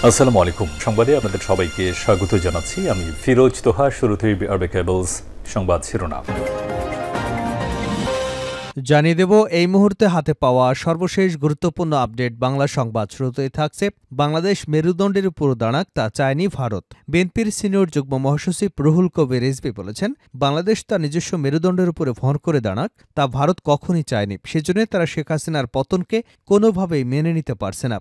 আসসালামু আলাইকুম। সংবাদে আপনাদের সবাইকে স্বাগত জানাচ্ছি। আমি ফিরোজ তোহা। শুরুতেই আরবে কেবলস সংবাদ শিরোনাম জানিয়ে দেব এই মুহূর্তে হাতে পাওয়া সর্বশেষ গুরুত্বপূর্ণ আপডেট বাংলা সংবাদ। শুরুতেই থাকছে বাংলাদেশ মেরুদণ্ডের উপর দাঁড়াক, তা চায়নি ভারত। বিএনপির সিনিয়র যুগ্ম মহাসচিব রুহুল কবির রিজভী বলেছেন, বাংলাদেশ তার নিজস্ব মেরুদণ্ডের উপরে ভর করে দাঁড়াক তা ভারত কখনই চায়নি। সেজন্য তারা শেখ হাসিনার পতনকে কোনোভাবেই মেনে নিতে পারছে না।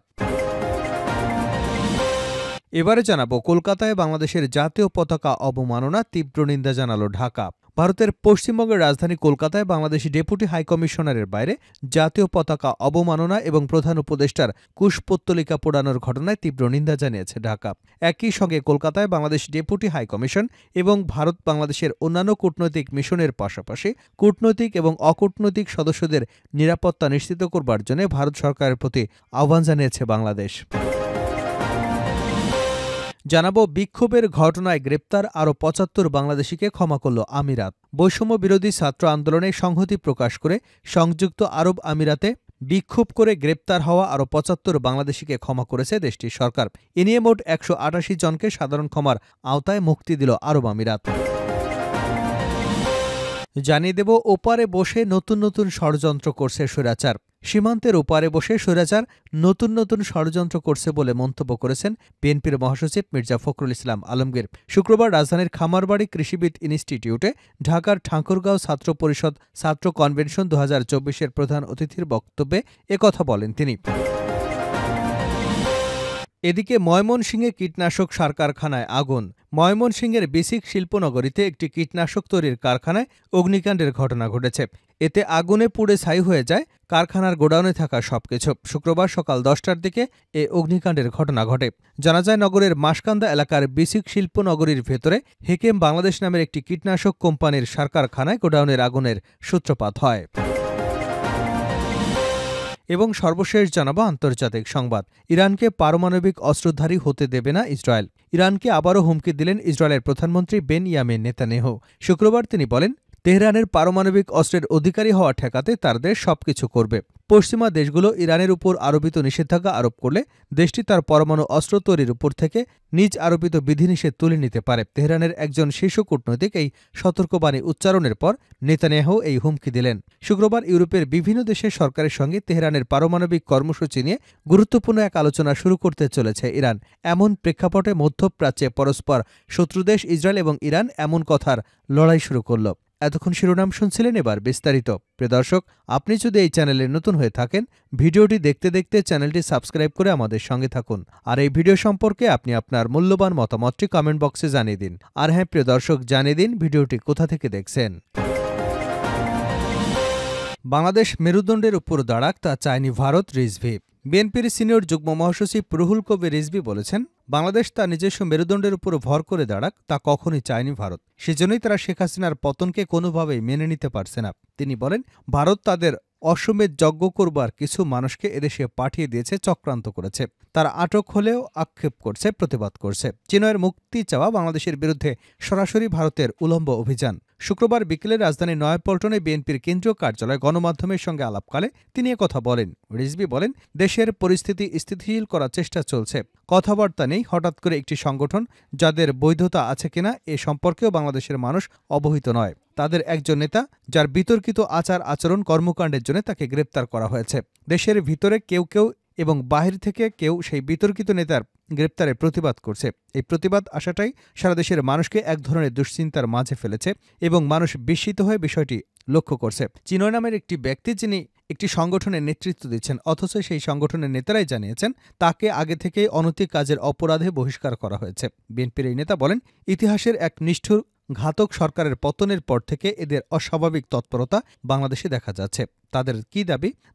এবারে জানাবো কলকাতায় বাংলাদেশের জাতীয় পতাকা অবমাননা, তীব্র নিন্দা জানালো ঢাকা। ভারতের পশ্চিমবঙ্গের রাজধানী কলকাতায় বাংলাদেশি ডেপুটি হাইকমিশনারের বাইরে জাতীয় পতাকা অবমাননা এবং প্রধান উপদেষ্টার কুশপুত্তলিকা পোড়ানোর ঘটনায় তীব্র নিন্দা জানিয়েছে ঢাকা। একই সঙ্গে কলকাতায় বাংলাদেশ ডেপুটি হাইকমিশন এবং ভারত বাংলাদেশের অন্যান্য কূটনৈতিক মিশনের পাশাপাশি কূটনৈতিক এবং অকূটনৈতিক সদস্যদের নিরাপত্তা নিশ্চিত করবার জন্য ভারত সরকারের প্রতি আহ্বান জানিয়েছে বাংলাদেশ। জানাবো বিক্ষোভের ঘটনায় গ্রেপ্তার আরও ৭৫ বাংলাদেশিকে ক্ষমা করল আমিরাত। বৈষম্য বিরোধী ছাত্র আন্দোলনে সংহতি প্রকাশ করে সংযুক্ত আরব আমিরাতে বিক্ষোভ করে গ্রেপ্তার হওয়া আরও ৭৫ বাংলাদেশিকে ক্ষমা করেছে দেশটির সরকার। এ নিয়ে মোট ১৮৮ জনকে সাধারণ ক্ষমার আওতায় মুক্তি দিল আরব আমিরাত। জানিয়ে দেব ওপারে বসে নতুন নতুন ষড়যন্ত্র করছে স্বৈরাচার। সীমান্তের ওপারে বসে স্বৈরাচার নতুন নতুন ষড়যন্ত্র করছে বলে মন্তব্য করেছেন বিএনপির মহাসচিব মির্জা ফখরুল ইসলাম আলমগীর। শুক্রবার রাজধানীর খামারবাড়ি কৃষিবিদ ইনস্টিটিউটে ঢাকার ঠাকুরগাঁও ছাত্র পরিষদ ছাত্র কনভেনশন ২০২৪-এর প্রধান অতিথির বক্তব্যে একথা বলেন তিনি। এদিকে ময়মনসিংহে কীটনাশক সার কারখানায় আগুন। ময়মনসিংহের বেসিক শিল্পনগরীতে একটি কীটনাশক তৈরির কারখানায় অগ্নিকাণ্ডের ঘটনা ঘটেছে। এতে আগুনে পুড়ে ছাই হয়ে যায় কারখানার গোডাউনে থাকা সবকিছু। শুক্রবার সকাল ১০টার দিকে এ অগ্নিকাণ্ডের ঘটনা ঘটে। জানা যায় নগরের মাসকান্দা এলাকার বেসিক শিল্পনগরীর ভেতরে হেকেম বাংলাদেশ নামের একটি কীটনাশক কোম্পানির সার কারখানায় গোডাউনের আগুনের সূত্রপাত হয়। এবং সর্বশেষ জানাবো আন্তর্জাতিক সংবাদ। ইরানকে পারমাণবিক অস্ত্রধারী হতে দেবে না ইসরায়েল। ইরানকে আবারও হুমকি দিলেন ইসরায়েলের প্রধানমন্ত্রী বেনিয়ামিন নেতানিয়াহু। শুক্রবার তিনি বলেন, তেহরানের পারমাণবিক অস্ত্রের অধিকারী হওয়া ঠেকাতে তার দেশ সবকিছু করবে। পশ্চিমা দেশগুলো ইরানের উপর আরোপিত নিষেধাজ্ঞা আরোপ করলে দেশটি তার পরমাণু অস্ত্র তৈরির উপর থেকে নিজ আরোপিত বিধিনিষেধ তুলে নিতে পারে। তেহরানের একজন শীর্ষ কূটনৈতিক এই সতর্কবাণী উচ্চারণের পর নেতানিয়াহু এই হুমকি দিলেন। শুক্রবার ইউরোপের বিভিন্ন দেশের সরকারের সঙ্গে তেহরানের পারমাণবিক কর্মসূচি নিয়ে গুরুত্বপূর্ণ এক আলোচনা শুরু করতে চলেছে ইরান। এমন প্রেক্ষাপটে মধ্যপ্রাচ্যে পরস্পর শত্রুদেশ ইসরায়েল এবং ইরান এমন কথার লড়াই শুরু করল। এতক্ষণ শিরোনাম শুনছিলেন, এবার বিস্তারিত। প্রিয় দর্শক, আপনি যদি এই চ্যানেলে নতুন হয়ে থাকেন, ভিডিওটি দেখতে দেখতে চ্যানেলটি সাবস্ক্রাইব করে আমাদের সঙ্গে থাকুন। আর এই ভিডিও সম্পর্কে আপনি আপনার মূল্যবান মতামতটি কমেন্ট বক্সে জানিয়ে দিন। আর হ্যাঁ প্রিয় দর্শক, জানিয়ে দিন ভিডিওটি কোথা থেকে দেখছেন। বাংলাদেশ মেরুদণ্ডের উপর দাঁড়াক, তা চায়নি ভারত। রিজভী। বিএনপির সিনিয়র যুগ্ম মহাসচিব রুহুল কবির রিজভী বলেছেন, বাংলাদেশ তার নিজস্ব মেরুদণ্ডের উপর ভর করে দাঁড়াক তা কখনই চায়নি ভারত। সেজন্যই তারা শেখ হাসিনার পতনকে কোনোভাবেই মেনে নিতে পারছে না। তিনি বলেন, ভারত তাদের অশ্বমেধ যজ্ঞ করবার কিছু মানুষকে এদেশে পাঠিয়ে দিয়েছে, চক্রান্ত করেছে। তারা আটক হলেও আক্ষেপ করছে, প্রতিবাদ করছে। চিনয়ের মুক্তি চাওয়া বাংলাদেশের বিরুদ্ধে সরাসরি ভারতের উলম্ব অভিযান। শুক্রবার বিকেলে রাজধানীর নয়াপল্টনে বিএনপির কেন্দ্রীয় কার্যালয়ে গণমাধ্যমের সঙ্গে আলাপকালে তিনি একথা বলেন। রিজভী বলেন, দেশের পরিস্থিতি স্থিতিশীল করার চেষ্টা চলছে। কথাবার্তা নেই হঠাৎ করে একটি সংগঠন যাদের বৈধতা আছে কিনা এ সম্পর্কেও বাংলাদেশের মানুষ অবহিত নয়। তাদের একজন নেতা যার বিতর্কিত আচার আচরণ কর্মকাণ্ডের জন্য তাকে গ্রেপ্তার করা হয়েছে। দেশের ভিতরে কেউ কেউ এবং বাহির থেকে কেউ সেই বিতর্কিত নেতার গ্রেপ্তারের প্রতিবাদ করছে। এই প্রতিবাদ আসাটাই সারা দেশের মানুষকে এক ধরনের দুশ্চিন্তার মাঝে ফেলেছে এবং মানুষ বিস্মিত হয়ে বিষয়টি লক্ষ্য করছে। চিনয় নামের একটি ব্যক্তি, যিনি একটি সংগঠনের নেতৃত্ব দিচ্ছেন, অথচ সেই সংগঠনের নেতারাই জানিয়েছেন তাকে আগে থেকেই অনৈতিক কাজের অপরাধে বহিষ্কার করা হয়েছে। বিএনপির এই নেতা বলেন, ইতিহাসের এক নিষ্ঠুর ঘাতক সরকারের পতনের পর থেকে এদের অস্বাভাবিক তৎপরতা বাংলাদেশে দেখা যাচ্ছে। তাদের কি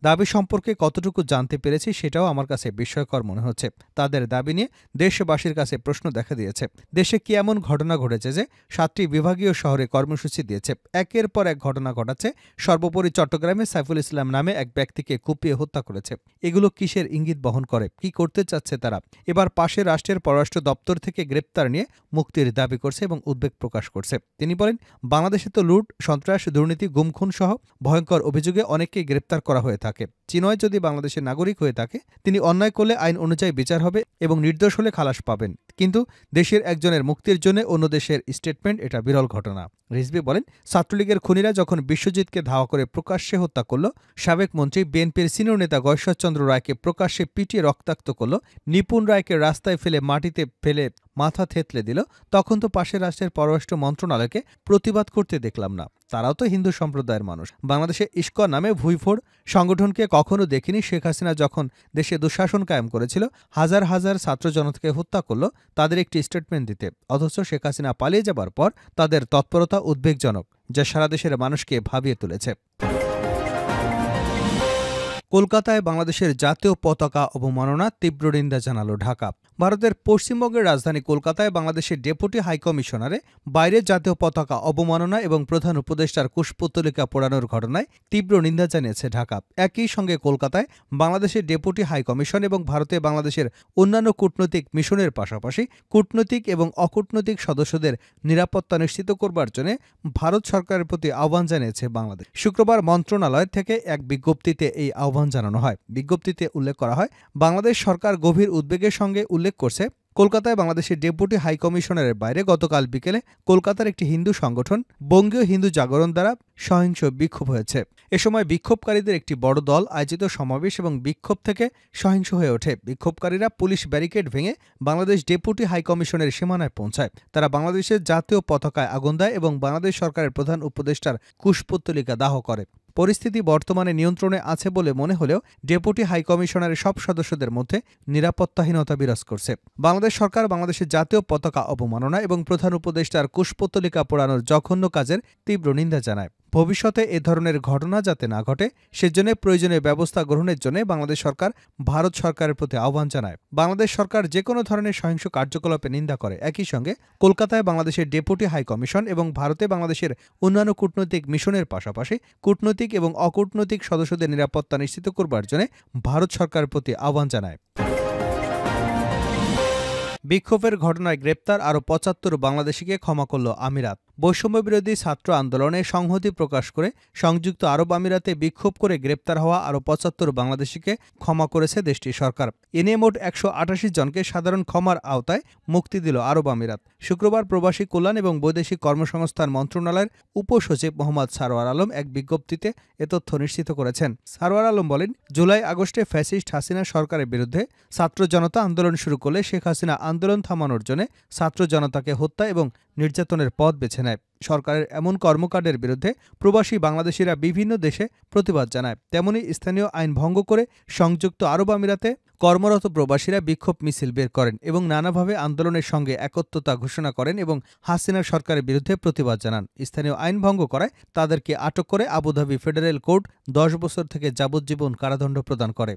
দাবি সম্পর্কে কতটুকু জানতে পেরেছি সেটাও আমার কাছে বিস্ময়কর মনে হচ্ছে। তাদের দাবি নিয়ে দেশবাসীর কাছে প্রশ্ন দেখা দিয়েছে। দেশে কি এমন ঘটনা ঘটেছে যে 7টি বিভাগীয় শহরে কর্মসূচি দিয়েছে, একের পর এক ঘটনা ঘটাচ্ছে। সর্বোপরি চট্টগ্রামে সাইফুল ইসলাম নামে এক ব্যক্তিকে কুপিয়ে হত্যা করেছে। এগুলো কিসের ইঙ্গিত বহন করে? কি করতে চাচ্ছে তারা? এবার পাশের রাষ্ট্রের পররাষ্ট্র দপ্তর থেকে গ্রেপ্তার নিয়ে মুক্তির দাবি করছে এবং উদ্বেগ প্রকাশ করছে। তিনি বলেন, বাংলাদেশে তো লুট, সন্ত্রাস, দুর্নীতি, গুম খুন সহ ভয়ঙ্কর অভিযোগে অনেক অনেককে গ্রেপ্তার করা হয়ে থাকে। চিনয় যদি বাংলাদেশের নাগরিক হয়ে থাকে তিনি অন্যায় করলে আইন অনুযায়ী বিচার হবে এবং নির্দোষ হলে খালাস পাবেন, কিন্তু দেশের একজনের মুক্তির জন্য অন্য দেশের স্টেটমেন্ট এটা বিরল ঘটনা। রিজভী বলেন, ছাত্রলীগের খুনিরা যখন বিশ্বজিৎকে ধাওয়া করে প্রকাশ্যে হত্যা করল, সাবেক মন্ত্রী বিএনপির সিনিয়র নেতা গয়েশ্বরচন্দ্র রায়কে প্রকাশ্যে পিটিয়ে রক্তাক্ত করল, নিপুণ রায়কে রাস্তায় ফেলে মাটিতে ফেলে মাথা থেতলে দিল, তখন তো পাশের রাষ্ট্রের পররাষ্ট্র মন্ত্রণালয়কে প্রতিবাদ করতে দেখলাম না। তারাও তো হিন্দু সম্প্রদায়ের মানুষ। বাংলাদেশে ইস্কন নামে ভুইফোড় সংগঠনকে কখনো দেখিনি। শেখ হাসিনা যখন দেশে দুঃশাসন কায়েম করেছিল, হাজার হাজার ছাত্র জনতাকে হত্যা করল তাদের একটি স্টেটমেন্ট দিতে, অথচ শেখ হাসিনা পালিয়ে যাবার পর তাদের তৎপরতা উদ্বেগজনক, যা সারা দেশের মানুষকে ভাবিয়ে তুলেছে। কলকাতায় বাংলাদেশের জাতীয় পতাকা অবমাননা তীব্র নিন্দা জানালো ঢাকা। ভারতের পশ্চিমবঙ্গের রাজধানী কলকাতায় বাংলাদেশের ডেপুটি হাইকমিশনারে বাইরে জাতীয় পতাকা অবমাননা এবং প্রধান উপদেষ্টার কুশপুত্তলিকা পোড়ানোর ঘটনায় তীব্র নিন্দা জানিয়েছে ঢাকা। একই সঙ্গে কলকাতায় বাংলাদেশের ডেপুটি হাইকমিশন এবং ভারতে বাংলাদেশের অন্যান্য কূটনৈতিক মিশনের পাশাপাশি কূটনৈতিক এবং অকূটনৈতিক সদস্যদের নিরাপত্তা নিশ্চিত করবার জন্য ভারত সরকারের প্রতি আহ্বান জানিয়েছে বাংলাদেশ। শুক্রবার মন্ত্রণালয় থেকে এক বিজ্ঞপ্তিতে এই আহ্বান জানানো হয়। বিজ্ঞপ্তিতে উল্লেখ করা হয়, বাংলাদেশ সরকার গভীর উদ্বেগের সঙ্গে উল্লেখ করছে, কলকাতায় বাংলাদেশের ডেপুটি হাইকমিশনারের বাইরে গতকাল বিকেলে কলকাতার একটি হিন্দু সংগঠন বঙ্গীয় হিন্দু জাগরণ দ্বারা সহিংস বিক্ষোভ হয়েছে। এ সময় বিক্ষোভকারীদের একটি বড় দল আয়োজিত সমাবেশ এবং বিক্ষোভ থেকে সহিংস হয়ে ওঠে। বিক্ষোভকারীরা পুলিশ ব্যারিকেড ভেঙে বাংলাদেশ ডেপুটি হাইকমিশনের সীমানায় পৌঁছায়। তারা বাংলাদেশের জাতীয় পতাকায় আগুন দেয় এবং বাংলাদেশ সরকারের প্রধান উপদেষ্টার কুশপুত্তলিকা দাহ করে। পরিস্থিতি বর্তমানে নিয়ন্ত্রণে আছে বলে মনে হলেও ডেপুটি হাইকমিশনারের সব সদস্যদের মধ্যে নিরাপত্তাহীনতা বিরাজ করছে। বাংলাদেশ সরকার বাংলাদেশের জাতীয় পতাকা অবমাননা এবং প্রধান উপদেষ্টার কুশপুত্তলিকা পোড়ানোর জঘন্য কাজের তীব্র নিন্দা জানায়। ভবিষ্যতে এ ধরনের ঘটনা যাতে না ঘটে সেজন্য প্রয়োজনীয় ব্যবস্থা গ্রহণের জন্য বাংলাদেশ সরকার ভারত সরকারের প্রতি আহ্বান জানায়। বাংলাদেশ সরকার যে কোনো ধরনের সহিংস কার্যকলাপে নিন্দা করে। একই সঙ্গে কলকাতায় বাংলাদেশের ডেপুটি হাইকমিশন এবং ভারতে বাংলাদেশের অন্যান্য কূটনৈতিক মিশনের পাশাপাশি কূটনৈতিক এবং অকূটনৈতিক সদস্যদের নিরাপত্তা নিশ্চিত করবার জন্য ভারত সরকারের প্রতি আহ্বান জানায়। বিক্ষোভের ঘটনায় গ্রেপ্তার আরও ৭৫ বাংলাদেশিকে ক্ষমা করল আমিরাত। বৈষম্যবিরোধী ছাত্র আন্দোলনে সংহতি প্রকাশ করে সংযুক্ত আরব আমিরাতে বিক্ষোভ করে গ্রেপ্তার হওয়া আরও ৭৫ বাংলাদেশিকে ক্ষমা করেছে দেশটির সরকার। এ নিয়ে মোট ১৮৮ জনকে সাধারণ ক্ষমার আওতায় মুক্তি দিল আরব আমিরাত। শুক্রবার প্রবাসী কল্যাণ এবং বৈদেশিক কর্মসংস্থান মন্ত্রণালয়ের উপসচিব মোহাম্মদ সারোয়ার আলম এক বিজ্ঞপ্তিতে এ তথ্য নিশ্চিত করেছেন। সারোয়ার আলম বলেন, জুলাই আগস্টে ফ্যাসিস্ট হাসিনা সরকারের বিরুদ্ধে ছাত্র জনতা আন্দোলন শুরু করলে শেখ হাসিনা আন্দোলন থামানোর জন্য ছাত্র জনতাকে হত্যা এবং নির্যাতনের পথ বেছে নেয়। সরকারের এমন কর্মকাণ্ডের বিরুদ্ধে প্রবাসী বাংলাদেশিরা বিভিন্ন দেশে প্রতিবাদ জানায়। তেমনি স্থানীয় আইন ভঙ্গ করে সংযুক্ত আরব আমিরাতে কর্মরত প্রবাসীরা বিক্ষোভ মিছিল বের করেন এবং নানাভাবে আন্দোলনের সঙ্গে একত্রতা ঘোষণা করেন এবং হাসিনা সরকারের বিরুদ্ধে প্রতিবাদ জানান। স্থানীয় আইন ভঙ্গ করায় তাদেরকে আটক করে আবুধাবি ফেডারেল কোর্ট ১০ বছর থেকে যাবজ্জীবন কারাদণ্ড প্রদান করে।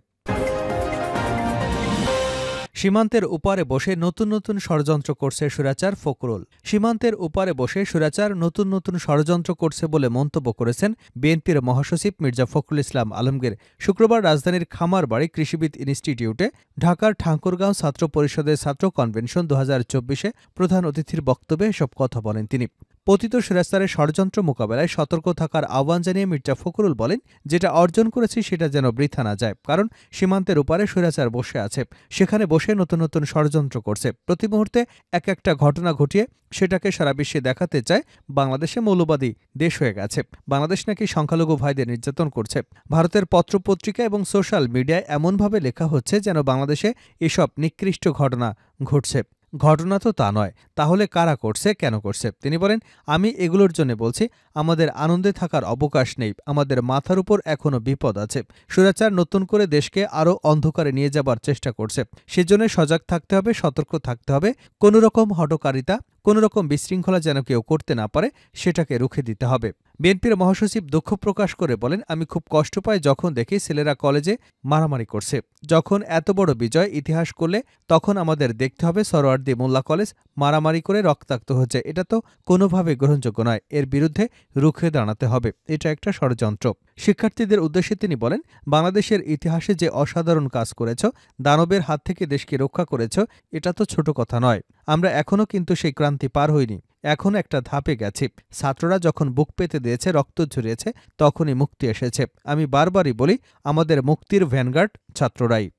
সীমান্তের ওপারে বসে নতুন নতুন ষড়যন্ত্র করছে স্বৈরাচার ফখরুল। সীমান্তের ওপারে বসে স্বৈরাচার নতুন নতুন ষড়যন্ত্র করছে বলে মন্তব্য করেছেন বিএনপির মহাসচিব মির্জা ফখরুল ইসলাম আলমগীর। শুক্রবার রাজধানীর খামারবাড়ি কৃষিবিদ ইনস্টিটিউটে ঢাকার ঠাকুরগাঁও ছাত্র পরিষদের ছাত্র কনভেনশন ২০২৪-এ প্রধান অতিথির বক্তব্যে এসব কথা বলেন তিনি। পতিত স্বৈরাচারের ষড়যন্ত্র মোকাবেলায় সতর্ক থাকার আহ্বান জানিয়ে মির্জা ফখরুল বলেন, যেটা অর্জন করেছি সেটা যেন বৃথা না যায়, কারণ সীমান্তের ওপারে স্বৈরাচার বসে আছে, সেখানে বসে নতুন নতুন ষড়যন্ত্র করছে। প্রতি মুহূর্তে এক একটা ঘটনা ঘটিয়ে সেটাকে সারা বিশ্বে দেখাতে চায় বাংলাদেশে মৌলবাদী দেশ হয়ে গেছে, বাংলাদেশ নাকি সংখ্যালঘু ভাইদের নির্যাতন করছে। ভারতের পত্রপত্রিকা এবং সোশ্যাল মিডিয়ায় এমনভাবে লেখা হচ্ছে যেন বাংলাদেশে এসব নিকৃষ্ট ঘটনা ঘটছে। ঘটনা তো তা নয়, তাহলে কারা করছে, কেন করছে? তিনি বলেন, আমি এগুলোর জন্য বলছি, আমাদের আনন্দে থাকার অবকাশ নেই, আমাদের মাথার উপর এখনো বিপদ আছে। স্বৈরাচার নতুন করে দেশকে আরও অন্ধকারে নিয়ে যাবার চেষ্টা করছে, সেজন্য সজাগ থাকতে হবে, সতর্ক থাকতে হবে। কোনো রকম হঠকারিতা, কোনো রকম বিশৃঙ্খলা যেন কেউ করতে না পারে, সেটাকে রুখে দিতে হবে। বিএনপির মহাসচিব দুঃখ প্রকাশ করে বলেন, আমি খুব কষ্ট পাই যখন দেখি ছেলেরা কলেজে মারামারি করছে। যখন এত বড় বিজয় ইতিহাস করলে তখন আমাদের দেখতে হবে সরোয়ার্দী মোল্লা কলেজ মারামারি করে রক্তাক্ত হচ্ছে, এটা তো কোনোভাবে গ্রহণযোগ্য নয়, এর বিরুদ্ধে রুখে দাঁড়াতে হবে, এটা একটা ষড়যন্ত্র। শিক্ষার্থীদের উদ্দেশ্যে তিনি বলেন, বাংলাদেশের ইতিহাসে যে অসাধারণ কাজ করেছ, দানবের হাত থেকে দেশকে রক্ষা করেছ, এটা তো ছোট কথা নয়। আমরা এখনও কিন্তু সেই ক্রান্তি পার হইনি। এখন একটা ধাপে গেছি। ছাত্ররা যখন বুক পেতে দিয়েছে, রক্ত ঝরিয়েছে, তখনই মুক্তি এসেছে। আমি বারবারই বলি, আমাদের মুক্তির ভ্যানগার্ড ছাত্ররাই।